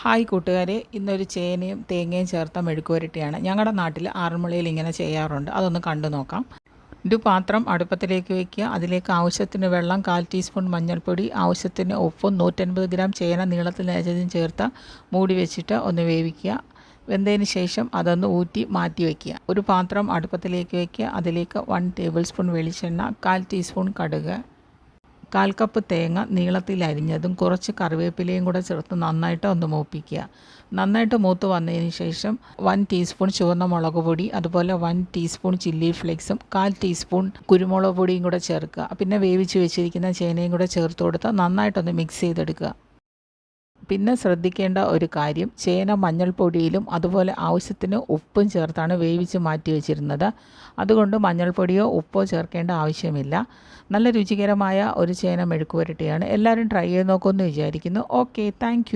Hi കൂട്ടുകാരെ, ഇന്നൊരു ചേനയും തേങ്ങയും ചേർത്ത മെഴുക്കുവരട്ടിയാണ്. ഞങ്ങളുടെ നാട്ടിൽ ആറന്മുളയിൽ ഇങ്ങനെ ചെയ്യാറുണ്ട്. അതൊന്ന് കണ്ടു നോക്കാം. ഒരു പാത്രം അടുപ്പത്തിലേക്ക് വയ്ക്കുക. അതിലേക്ക് ആവശ്യത്തിന് വെള്ളം, 1/4 ടീസ്പൂൺ മഞ്ഞൾപ്പൊടി, ആവശ്യത്തിന് ഉപ്പും 150 ഗ്രാം ചേന നീളത്തിൽ അരിഞ്ഞതും ചേർത്ത് മൂടി വെച്ചിട്ട് ഒന്ന് വേവിക്കുക. വെന്തതിന് ശേഷം അതൊന്ന് ഊറ്റി മാറ്റി വയ്ക്കുക. ഒരു പാത്രം അടുപ്പത്തിലേക്ക് വയ്ക്കുക. അതിലേക്ക് 1 ടേബിൾ സ്പൂൺ വെളിച്ചെണ്ണ, 1/4 ടീസ്പൂൺ കടുക്, 1/4 കപ്പ് തേങ്ങ നീളത്തിൽ അരിഞ്ഞതും കുറച്ച് കറിവേപ്പിലയും കൂടെ ചേർത്ത് നന്നായിട്ട് ഒന്ന് മൂപ്പിക്കുക. നന്നായിട്ട് മൂത്ത് വന്നതിന് ശേഷം 1 ടീസ്പൂൺ ചുവന്ന മുളക് പൊടി, അതുപോലെ 1 ടീസ്പൂൺ ചില്ലി ഫ്ലേക്സും 1/4 ടീസ്പൂൺ കുരുമുളക് പൊടിയും കൂടെ ചേർക്കുക. പിന്നെ വേവിച്ച് വെച്ചിരിക്കുന്ന ചേനയും കൂടെ ചേർത്ത് കൊടുത്ത് നന്നായിട്ടൊന്ന് മിക്സ് ചെയ്തെടുക്കുക. പിന്നെ ശ്രദ്ധിക്കേണ്ട ഒരു കാര്യം, ചേന മഞ്ഞൾപ്പൊടിയിലും അതുപോലെ ആവശ്യത്തിന് ഉപ്പും ചേർത്താണ് വേവിച്ച് മാറ്റി വെച്ചിരുന്നത്. അതുകൊണ്ട് മഞ്ഞൾപ്പൊടിയോ ഉപ്പോ ചേർക്കേണ്ട ആവശ്യമില്ല. നല്ല രുചികരമായ ഒരു ചേന മെഴുക്കുവരട്ടിയാണ്. എല്ലാവരും ട്രൈ ചെയ്ത് നോക്കുമെന്ന് വിചാരിക്കുന്നു. Okay, thank